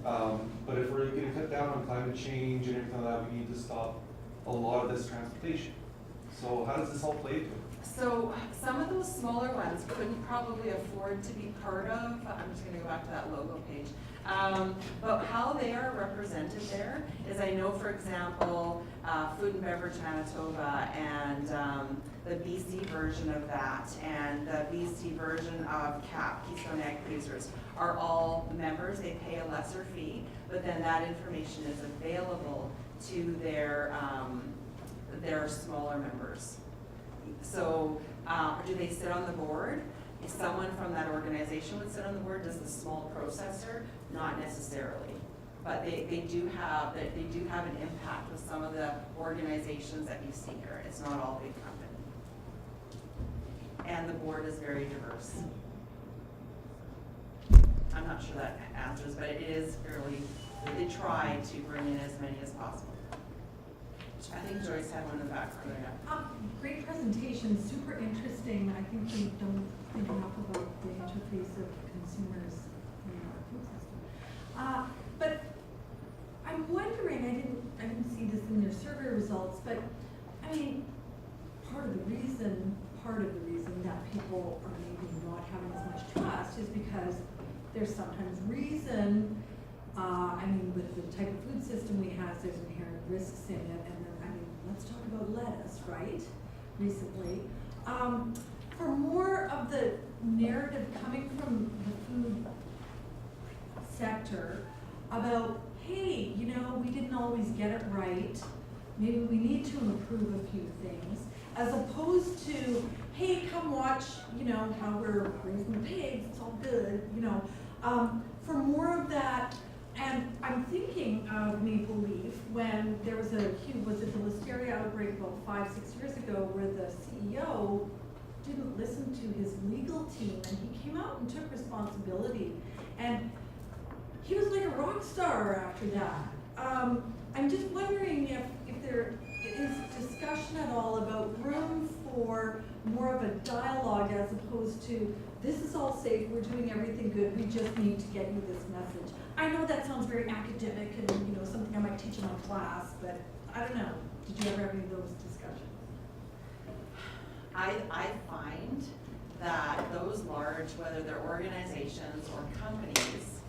But if we're going to cut down on climate change and everything like that, we need to stop a lot of this transportation. So how does this all play into it?
So some of those smaller ones couldn't probably afford to be part of, I'm just going to go back to that logo page. But how they are represented there is, I know, for example, Food and Beverage Manitoba and the BC version of that and the BC version of CAP, Keystone Ag Producers, are all members. They pay a lesser fee, but then that information is available to their smaller members. So do they sit on the board? If someone from that organization would sit on the board, does the small processor? Not necessarily. But they do have an impact with some of the organizations that you see here. It's not all big company. And the board is very diverse. I'm not sure that answers, but it is fairly, they try to bring in as many as possible. I think Joyce had one in the back further down.
Great presentation, super interesting. I think we don't think enough about the interface of consumers in our food system. But I'm wondering, I didn't see this in your survey results, but I mean, part of the reason that people are maybe not having as much trust is because there's sometimes reason. I mean, with the type of food system we have, there's inherent risks in it, and then, I mean, let's talk about lettuce, right? Recently, for more of the narrative coming from the food sector about, hey, you know, we didn't always get it right. Maybe we need to improve a few things, as opposed to, hey, come watch, you know, how we're raising the pigs. It's all good, you know. For more of that. And I'm thinking of Maple Leaf when there was the Listeria outbreak about 5-6 years ago, where the CEO didn't listen to his legal team, and he came out and took responsibility. And he was like a rock star after that. I'm just wondering if there is discussion at all about room for more of a dialogue, as opposed to, this is all safe, we're doing everything good, we just need to get you this message. I know that sounds very academic and, you know, something I might teach in my class, but I don't know. Did you ever have any of those discussions?
I find that those large, whether they're organizations or companies,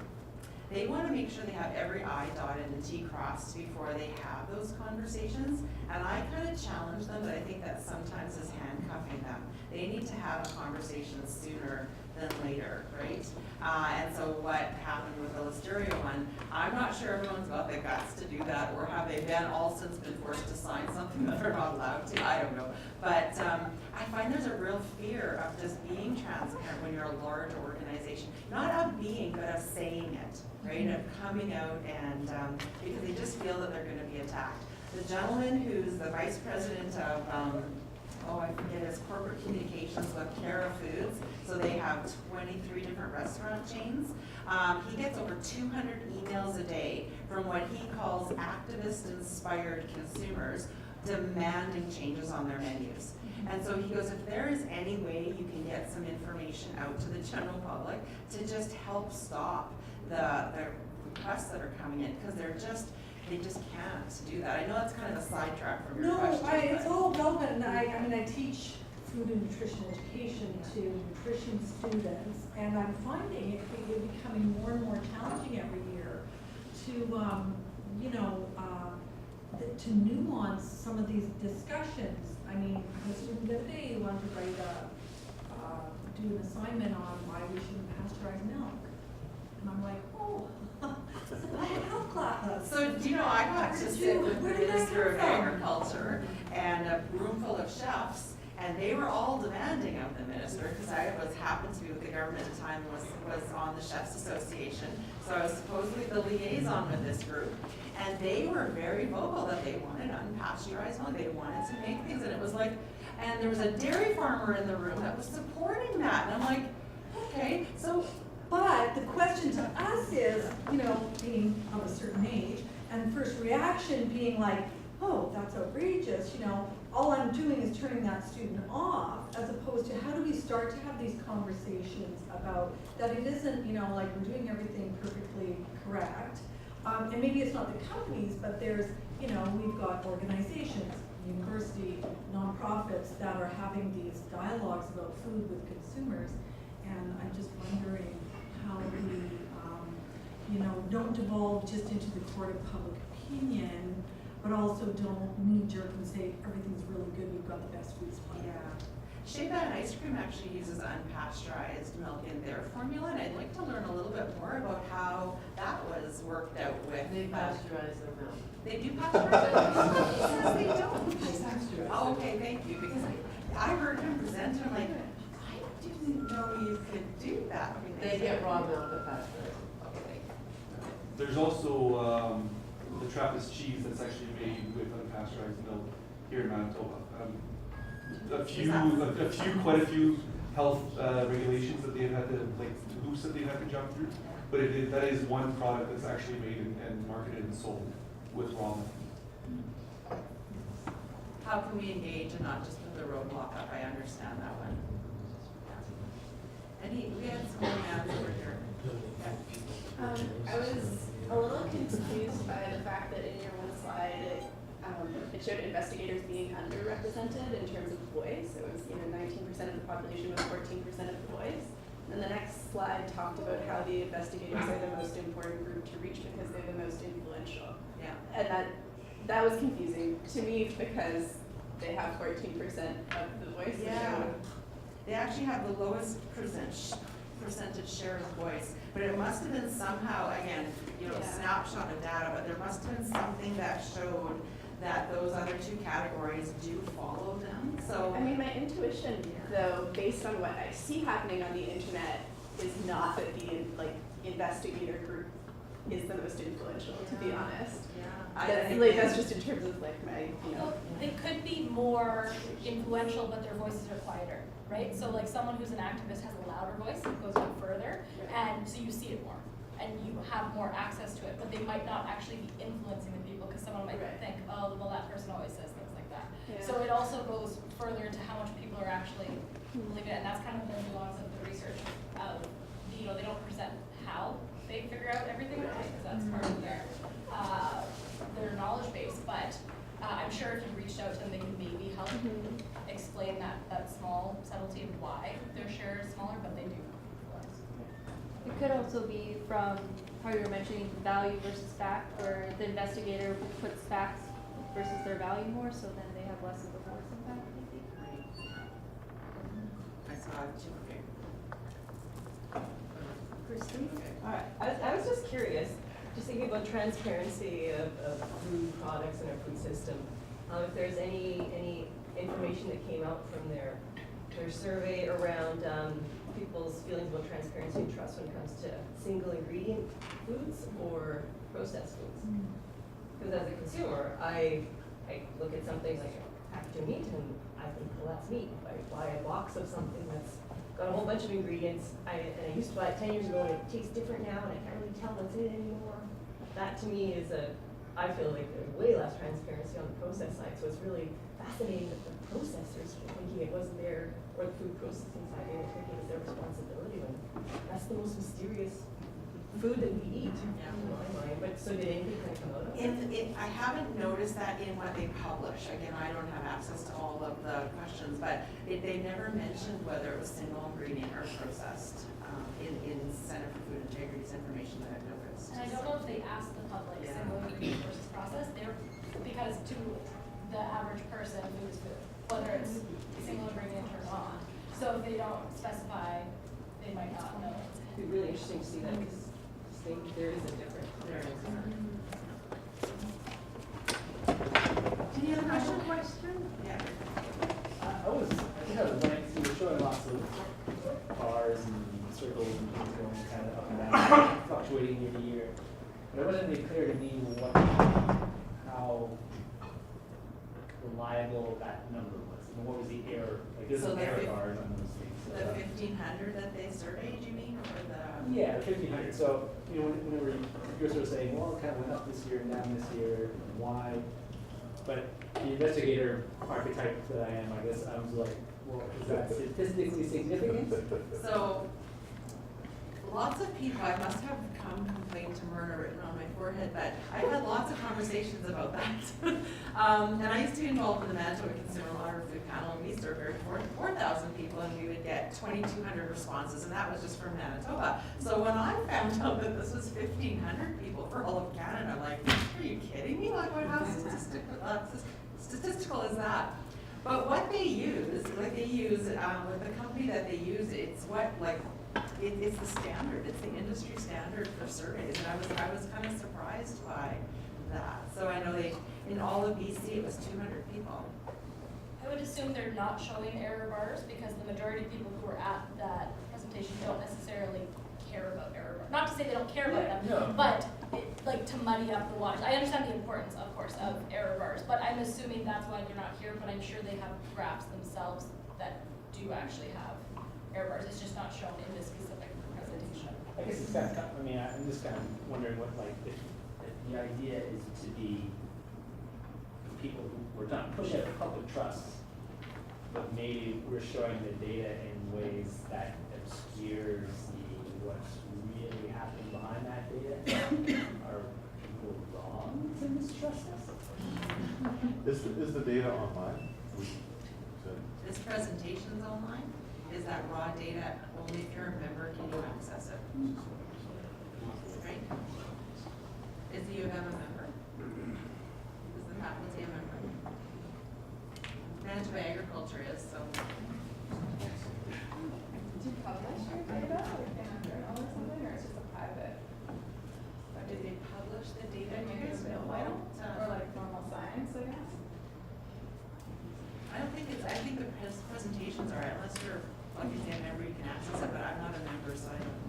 they want to make sure they have every I dotted and T crossed before they have those conversations. And I kind of challenge them, but I think that sometimes is handcuffing them. They need to have a conversation sooner than later, right? And so what happened with the Listeria one, I'm not sure everyone's got the guts to do that, or have they been all since been forced to sign something that they're not allowed to, I don't know. But I find there's a real fear of just being transparent when you're a large organization. Not of being, but of saying it, right? Of coming out and, because they just feel that they're gonna be attacked. The gentleman who's the vice president of, I forget his corporate communications with Cara Foods. So they have 23 different restaurant chains. He gets over 200 emails a day from what he calls activist-inspired consumers demanding changes on their menus. And so he goes, if there is any way you can get some information out to the general public to just help stop the requests that are coming in, because they just can't do that. I know that's kind of a sidetrack from your question.
No, it's all relevant, and I mean, I teach food and nutrition education to nutrition students, and I'm finding it becoming more and more challenging every year to to nuance some of these discussions. I mean, the student the other day wanted to write do an assignment on why we shouldn't pasteurize milk. And I'm like, oh, it's a public health class.
So, do you know, I got to sit with the
Where did that
Minister of
come from?
Agriculture and a room full of chefs, and they were all demanding of the minister, because I happened to be with the government at the time, was on the Chefs Association, so I was supposedly the liaison with this group, and they were very vocal that they wanted unpasteurized milk, they wanted to make things, and it was like, and there was a dairy farmer in the room that was supporting that, and I'm like, okay, so.
But the question to us is, you know, being of a certain age, and first reaction being like, oh, that's outrageous, you know, all I'm doing is turning that student off, as opposed to how do we start to have these conversations about that it isn't, you know, like we're doing everything perfectly correct. And maybe it's not the companies, but there's, you know, we've got organizations, university, nonprofits that are having these dialogues about food with consumers. And I'm just wondering how we, you know, don't devolve just into the court of public opinion, but also don't knee-jerk and say everything's really good, we've got the best food supply.
Yeah. Shea Butter Ice Cream actually uses unpasteurized milk in their formula, and I'd like to learn a little bit more about how that was worked out with.
They pasteurize their milk.
They do pasteurize it? Yes, they don't. Oh, okay, thank you, because I heard him present, and I'm like, I didn't know you could do that. I mean,
They get raw milk that pasteurize.
Okay, thank you.
There's also the Trappist cheese that's actually made with unpasteurized milk here in Manitoba. Quite a few health regulations that they've had to, like, hoops that they've had to jump through. But that is one product that's actually made and marketed and sold with raw milk.
How can we engage and not just put the roadblock up? I understand that one. We had some more hands over here.
I was a little confused by the fact that in your one slide, it showed investigators being underrepresented in terms of voice. It was, 19% of the population with 14% of the voice. And the next slide talked about how the investigators are the most important group to reach because they're the most influential.
Yeah.
And that was confusing to me because they have 14% of the voice.
Yeah. They actually have the lowest percentage share of voice, but it must have been somehow, again, snapshot of data, but there must have been something that showed that those other two categories do follow them. So
I mean, my intuition, though, based on what I see happening on the internet, is not that the investigator group is the most influential, to be honest.
Yeah.
That's just in terms of my,
Well, they could be more influential, but their voices are quieter, right? So like someone who's an activist has a louder voice, it goes out further, and so you see it more, and you have more access to it, but they might not actually be influencing the people, because someone might think, oh, well, that person always says things like that.
Yeah.
So it also goes further into how much people are actually believing it, and that's kind of the nuance of the research of, they don't present how they figure out everything, right? Because that's part of their knowledge base, but I'm sure if you reached out to them, they could maybe help explain that small subtlety of why their share is smaller, but they do influence.
It could also be from how you were mentioning value versus fact, where the investigator puts facts versus their value more, so then they have less of a voice in fact, maybe.
I saw it too.
Christine?
All right, I was just curious, just thinking about transparency of food products in our food system. If there's any information that came out from their survey around people's feelings about transparency and trust when it comes to single ingredient foods or processed foods. Because as a consumer, I look at something like a package of meat and I think, well, that's meat. If I buy a box of something that's got a whole bunch of ingredients, and I used to buy it 10 years ago and it tastes different now and I can't really tell what's in it anymore. That to me is I feel like there's way less transparency on the process side, so it's really fascinating that the processors were thinking it wasn't their, or the food processing side, they were thinking it was their responsibility when that's the most mysterious food that we eat in my mind. But so did anything kind of come out of it?
I haven't noticed that in what they publish. Again, I don't have access to all of the questions, but they never mentioned whether it was single ingredient or processed in Center for Food Integrity's information that I've noticed.
And I don't know if they asked the public single ingredient versus processed, because to average person, food is food, whether it's a single ingredient or not. So if they don't specify, they might not know.
It'd be really interesting to see that, because there is a difference.
There is.
Any other question?
Yeah.
I think I was wondering, so you're showing lots of bars and circles and things going kind of up and down, fluctuating year to year. But it wasn't really clear to me how reliable that number was. I mean, what was the error? Like, there's
So
an
the
error
fif-
bars on those things. So,
The 1,500 that they surveyed, you mean, or the?
yeah, the 1,500. So, you know, whenever you're sort of saying, well, it kind of went up this year and down this year, and why? But the investigator archetype that I am, I guess, I was like, well, is that statistically significant?
So, lots of people, I must have come complaint to Myrna written on my forehead, but I've had lots of conversations about that. And I used to be involved in the Manitoba Consumer Water Food Panel, and we surveyed 4,000 people, and we would get 2,200 responses, and that was just from Manitoba. So when I found out that this was 1,500 people for all of Canada, I'm like, are you kidding me? Like, how statistical is that? But what they use, with the company that they use, it's it's the standard, it's the industry standard for surveys, and I was kind of surprised by that. So I know in all of BC, it was 200 people.
I would assume they're not showing error bars because the majority of people who were at that presentation don't necessarily care about error bars. Not to say they don't care about them,
No.
but like to muddy up the waters. I understand the importance, of course, of error bars, but I'm assuming that's why they're not here, but I'm sure they have graphs themselves that do actually have error bars. It's just not shown in this specific presentation.
I guess it's kind of, I mean, I'm just kind of wondering what, like, if the idea is to be people who we're not pushing out public trust, but maybe we're showing the data in ways that obscures what's really happening behind that data. Are people wrong to mistrust us?
Is the data online?
This presentation's online. Is that raw data? Only if you're a member can you access it. Right? Is the U of M a member? Is the faculty a member? Manitoba Agriculture is, so.
Do you publish your data like in a journal or something, or it's just a private?
Did they publish the data? Do you guys know? I don't.
Or like normal science, I guess?
I don't think it's, I think the presentations are, unless you're, like you say, a member, you can access it, but I'm not a member, so I don't.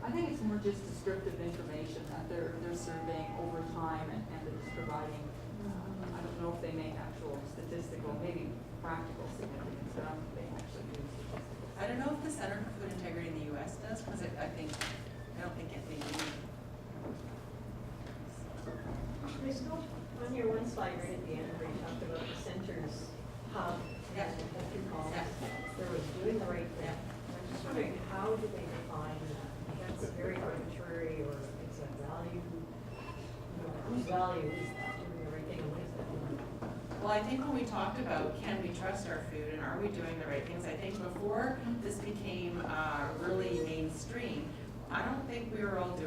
I think it's more just descriptive information that they're surveying over time and they're just providing, I don't know if they make actual statistical, maybe practical significance, but I don't think they actually do statistical.
I don't know if the Center for Food Integrity in the US does, because I don't think they do.
Crystal?
On your one slide right at the end where you talked about the center's hub,
Yeah.
a few columns,
Yeah.
there was doing the right thing. I'm just wondering, how do they define that? That's very arbitrary, or it's a value, whose value is that, doing the right thing, and what is that?
Well, I think when we talked about can we trust our food and are we doing the right things, I think before this became really mainstream, I don't think we were all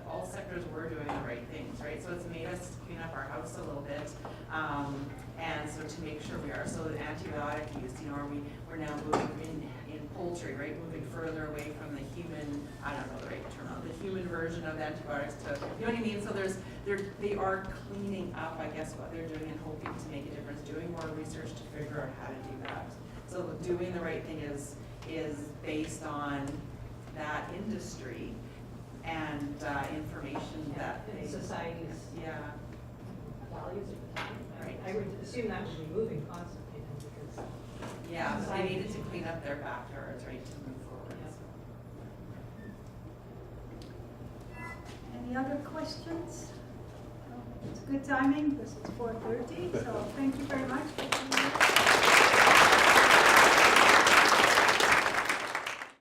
all sectors were doing the right things, right? So it's made us clean up our house a little bit, and so to make sure we are. So the antibiotic use, we're now moving in poultry, right? Moving further away from the human, I don't know the right term, the human version of antibiotics to, you know what I mean? So they are cleaning up, I guess, what they're doing and hoping to make a difference, doing more research to figure out how to do that. So doing the right thing is based on that industry and information that they.
And society's
Yeah.
values at the time.
Right.
I would assume that would be moving constantly then, because.
Yeah, so they needed to clean up their backyards, right, to move forward.
Any other questions? It's good timing because it's 4:30, so thank you very much for being here.